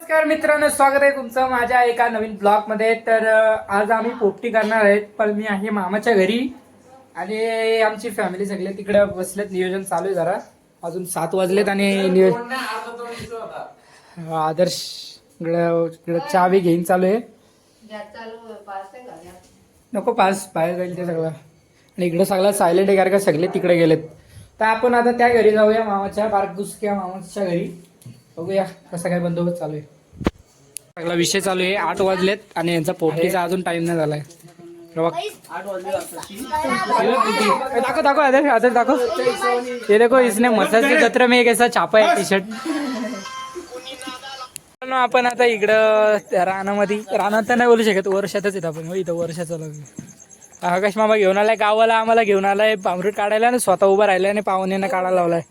नमस्कार मित्रांनो, स्वागत आहे तुमचं माझ्या एका नवीन ब्लॉग मध्ये। तर आज आम्ही पोपटी करणार आहेत, पण मी आहे मामाच्या घरी आणि आमची फॅमिली सगळे तिकडे बसलेत। नियोजन चालू आहे, जरा अजून 7 वाजलेत आणि आदर्श इकडे चहा बी घेईन चालू आहे। नको पास बाहेर जाईल ते सगळं, आणि इकडे सगळं सायलेंट आहे कारण का सगळे तिकडे गेलेत। तर आपण आता त्या घरी जाऊया, मामाच्या बारकुसक्या मामाच्या घरी। बघूया कसा काय बंदोबस्त चालू आहे। सगळा विषय चालू आहे, 8 वाजलेत आणि यांचा पोपटीचा अजून टाइम नाही झालाय। दाखव दाखव आदर्श दाखव, ये देखो इसने मसाज के जत्रा में एक ऐसा छापा है टी शर्ट। आपण आता इकडं रानामध्ये, रानात तर नाही बोलू शकत, वर्षातच येत आपण। इथं वर्षाचं लग्न आकाश मामा घेऊन आलाय गावाला, आम्हाला घेऊन आलाय बांबरूट काढायला आणि स्वतः उभा राहिलाय आणि पाहुण्यांना काढायला लावलाय।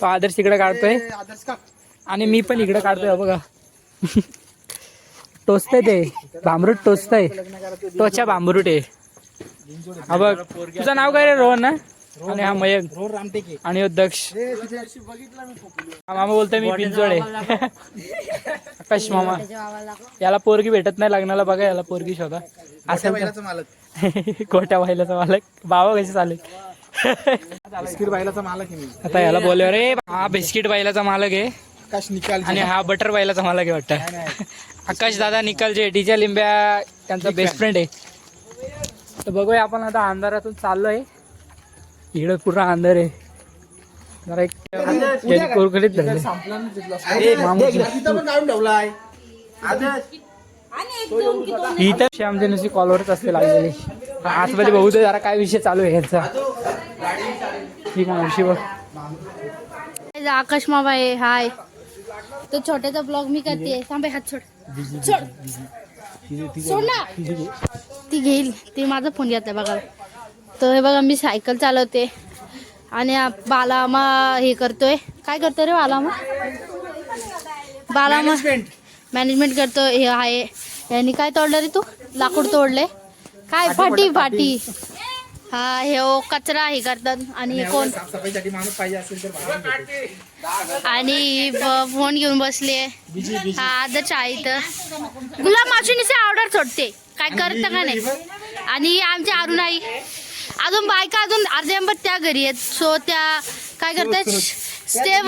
तो आदर्श इकडे काढतोय आणि मी पण इकडे काढतोय। बघा टोचतंय ते बांबरूट, टोचतंय टोचा बांबरूट आहे। हा बघ, तुझं नाव काय रे? रोहन ना? आणि हा मयंक आणि दक्ष। मामा बोलतोय मी पिंजोड आहे। आकाश मामा, याला पोरगी भेटत नाही लग्नाला, बघा याला पोरगी शोधा। असं खोट्या बैलाचा मालक, बाबा कसे चालेल? बिस्किट बैलाचा मालक आहे मी। आता याला बोलले रे, हा बिस्किट बैलाचा मालक आहे आकाश निकाल आणि हा बटर बैलाचा मालक आहे वाटतं। आकाश दादा निकालचे टीच्या लिंब्या त्यांचा बेस्ट फ्रेंड आहे। तर बघूया आपण आता अंधारातून चाललोय, इकडे पूर्ण अंधार आहे। जरा एक कुरकुरीत धरले इथं आमचे नुसती कॉलवरच असते लागलेली। आतमध्ये बघू दे जरा काय विषय चालू आहे यांचा। ठीक आहे मावशी, बघ आकाश मामा आहे। हाय, तो छोट्याचा ब्लॉग मी करते। थांबे, हात सोड सोड सोड ना, ती घेईल, ती माझा फोन घेते बघा। तर हे बघा, मी सायकल चालवते आणि बालामा हे करतोय। काय करतोय रे बालामा? बालामा मॅनेजमेंट करतो। हे आहे, यांनी काय तोडलं रे तू? लाकूड तोडले काय? फाटी फाटी। हा, हे कचरा हे करतात आणि कोण साफसफाईसाठी माणूस पाहिजे असेल तर आणि फोन घेऊन बसले। हा आदर्श आहे इथं। गुलाब मावशीने ऑर्डर सोडते, काय करत का नाही। आणि आमच्या अरुण आई, अजून बायका अजून अर्ध्या त्या घरी आहेत। सो त्या काय करतात, ते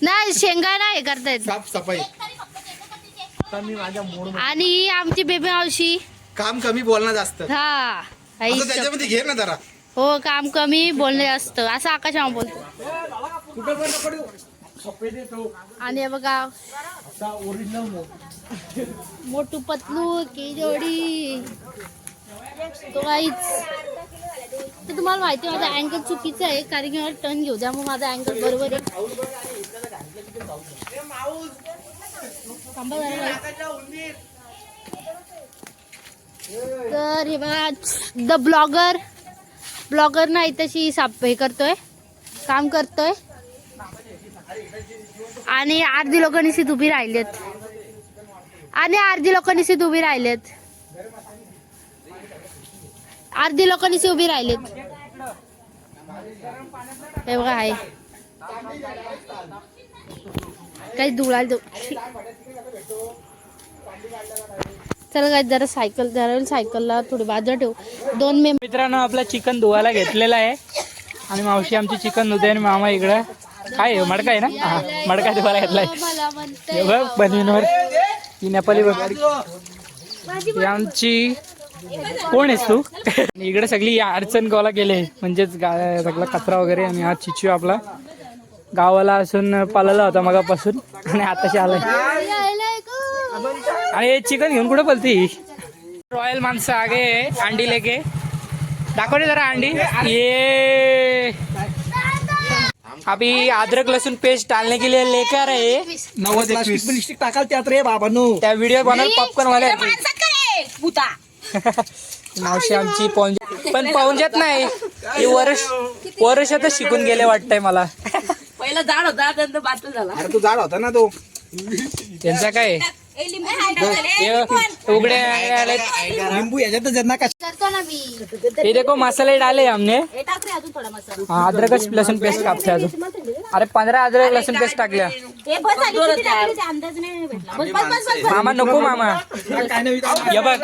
नाही शेंगा नाही हे करतायत साफसफाई। आणि आमची बेबी मावशी काम कमी बोलणं जास्त। हा त्याच्यामध्ये घे ना जरा। हो, काम कमी बोलणे जास्त, असं आकाश मामा बोलतो। आणि बघा मोटू पतलू की जोडी। तो काहीच ते तुम्हाला माहिती आहे, माझा अँगल चुकीचा आहे कारण की मला टर्न घेऊ द्या, मग माझा अँगल बरोबर आहे। तर हे बघा, द ब्लॉगर ना इथेशी साप हे करतोय, काम करतोय। आणि अर्धी लोक निश्चित उभी राहिलेत, आणि अर्धी लोक निश्चित उभी राहिलेत, अर्धी लोक निश्चित उभी राहिलेत। हे बघा आहे काही धुळाला। चला काय, जरा सायकलला थोडी बाजूला ठेवू। 2 मित्रांनो, आपला चिकन धुवायला घेतलेला आहे आणि मावशी आमची चिकन धुते आणि मामा इकडं काय मडका आहे ना, हा मडका धुवायला घेतलाय। बघ बनवीनवर ही नेपाली बघ, आमची कोण आहेस तू? इकडे सगळी अडचण गोळा केले, म्हणजेच सगळा कचरा वगैरे। आणि हा चिचू आपला गावाला असून पाळला होता मगापासून आणि आताशी आलाय। आणि चिकन घेऊन कुठं पलती? रॉयल माणसं आगे अंडी लेके दाखवले जरा अंडी। ये अभी अदरक लहसुन पेस्ट डालने के लिए लेकर है 90 टाकाल त्यात रे बाबांनो। त्या व्हिडिओ बनवून पॉपकॉर्न वाले मावशी आमची पण पाहुण्यात नाही, हे वर्षातच शिकून गेले वाटतंय मला। पहिला झाड होता, नंतर बाटल झाला। अरे तू जाड होता ना तो। त्यांचा काय उघडे लिंबू याच्यात ज्यांना करतो ना मी। ये देखो मसाले डाले हमने, टाक रे अजून थोडा मसाला। हाँ अदरक लहसुन पेस्ट कापते अजून। अरे 15 अद्रक लसूण पेस्ट टाकल्या. मामा नको मामा. हे बघ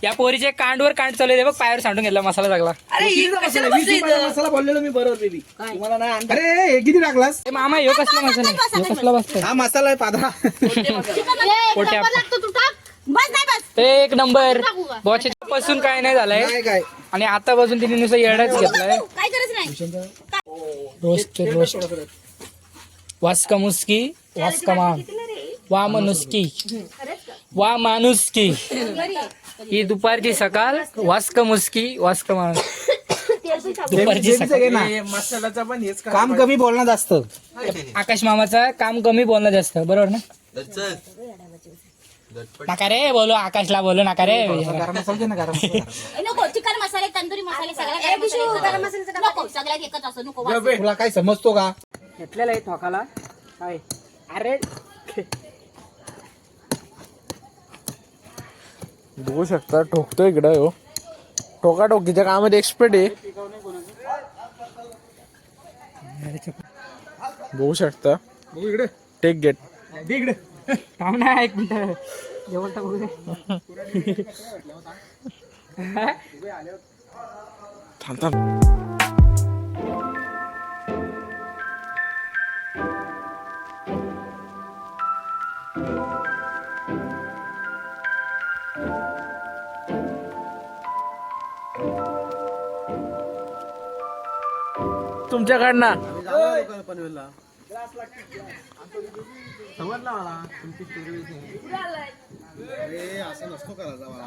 या पोरीचे कांडवर कांड चालू आहे बघ, पायावर सांडून घेतला मसाला टाकला. अरे ही कशाला बसली इथं? मसाला बोललेलो मी बरोबर बेबी तुम्हाला नाही अरे हे किती टाकलास ए मामा ह्यो कसला मसाला ह्यो कसला बसतोय हा मसाला आहे पादरा पोट्या. बस नाही बस. ते एक नंबर बॉच्या पासून काय नाही झालंय काय काय आणि आता पासून तिने नुसतं येडाच घेतलाय. काय गरज नाही. रोस्ट वास्का मुस्की वास्का मान वा मनुस्की वा मानुस्की ही दुपारची सकाळ वास्का मुस्की वास्का मान दुपारची सकाळ. मसाल्याचा पण हेच काम कमी बोलणं जास्त आकाश मामाचा काम कमी बोलणं जास्त बरोबर ना. नका रे बोलो आकाशला बोलो नका रे. गरम मसाला दे ना गरम मसाला. नको चिकन मसाले तंदुरी मसाले सगळ्या नको सगळ्यात एकच असं नको वास. तुला काय समजतो का घेतलेला आहे ठोकाला काय अरे बघू शकता ठोकतो इकडं हो. ठोका ठोकीच्या कामामध्ये एक्सपर्ट आहे. बघू शकता बघू इकडे टेक गेट. दे इकडे थांब ना एक मिनिट जेवण बघू दे. थांब थांब. तुमच्याकडनं समजला मला तुमची असं नसतो करायचा मला.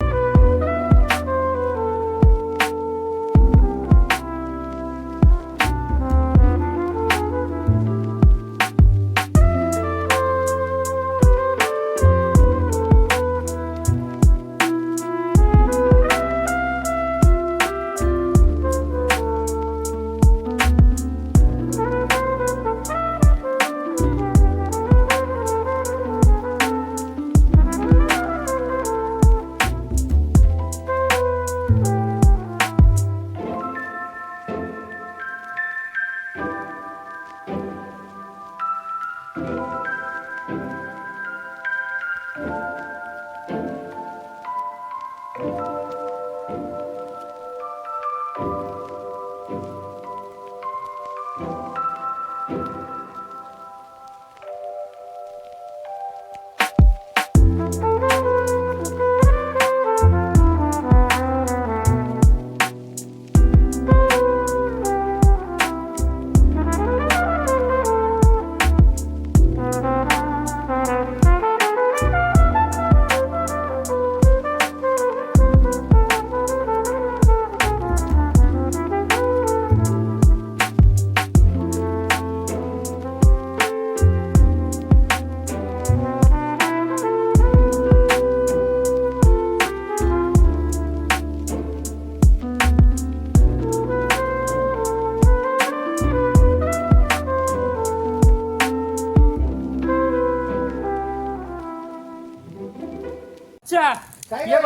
ये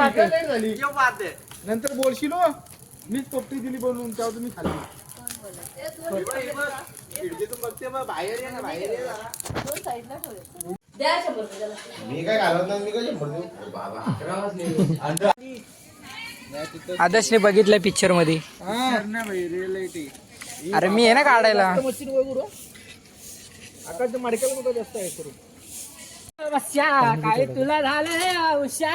बात आहे. नंतर बोलशील हो. मीच पोपटी दिली बनवून तेव्हा तुम्ही खाल्ली खिडकीतून बघते बा, बाहेर ये ना बाहेर ये जरा. द्या 100 रुपये त्याला. मी काय घालत नाही मी काय शंभर देऊ बाबा. आदर्शने बघितलंय पिक्चर मध्ये. रिअलिटी अरे मी आहे ना काढायला. मशीन वगैरे आकाशच्या मडक्याला कुठं जास्त आहे करू. काय तुला झालं उषा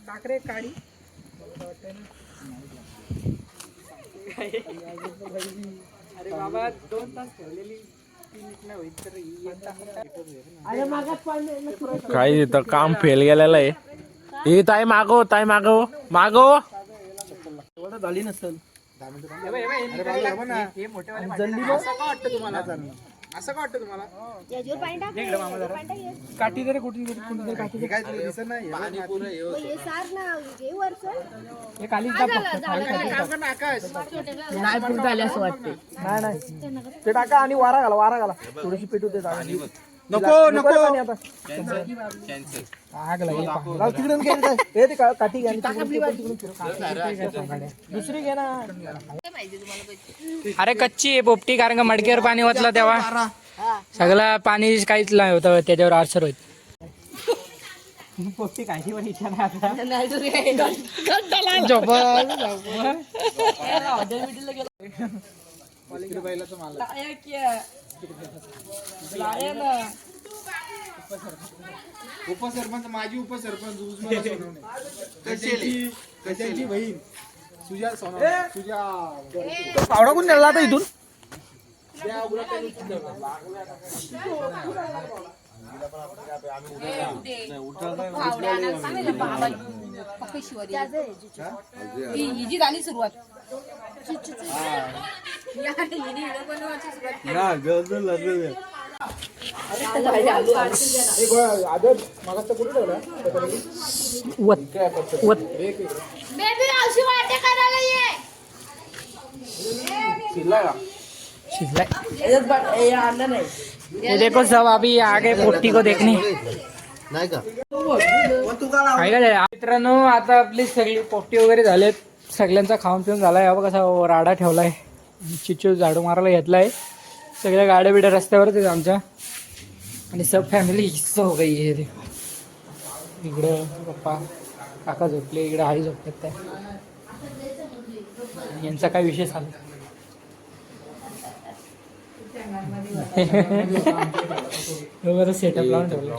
टाकरे काढी अरे बाबा 2 तास ठेवलेली काही इथं काम फेल गेलेलं आहे. हे ताई मागव ताई मागव मागव. झाली नसेल असं का वाटतं तुम्हाला काठी जरी कुठून काठी काय तुला दिसत नाही हे खाली नाही पूर्ण झाले असं वाटते. नाही ते टाका आणि वारा घाला थोडीशी पेटू दे. नको नको आग लागली राव, तिकडून घे ना. हे ते काठी घ्या आणि तिकडून फिरव. दुसरी घे ना. अरे कच्ची आहे पोपटी, कारण का मडक्यावर पाणी ओतला तेव्हा सगळं पाणी काहीच नाही होतं त्याच्यावर आरसर होत. पोपटी काठी पण इच्छा नाही आता. उपसरपंच माझी उपसरपंच उस्मान सोनवणे. कशाची बहीण सुजा सोनवणे. सुजा पावडा कोण नेला आता इथून. हिची झाली सुरुवात बेबी औषध वाटे करायला ये. शिजलाय. ये देखो सब अभी आगे पोपटी को देखने. नाही का काय काय मित्रांनो, आता आपली सगळी पोपटी वगैरे झालेत, सगळ्यांचा खाऊन पिऊन झालाय. हा बघा कसा राडा ठेवलाय, चिचू झाडू मारायला घेतलाय. सगळ्या गाड्या बिड्या रस्त्यावरच आहेत आमच्या, आणि सब फॅमिली हिस्सा हो गई आहे. इकडं पप्पा काका झोपले, इकडे आई झोपतात. त्या यांचा काय विषय चालू. सेटअप लावून ठेवलं.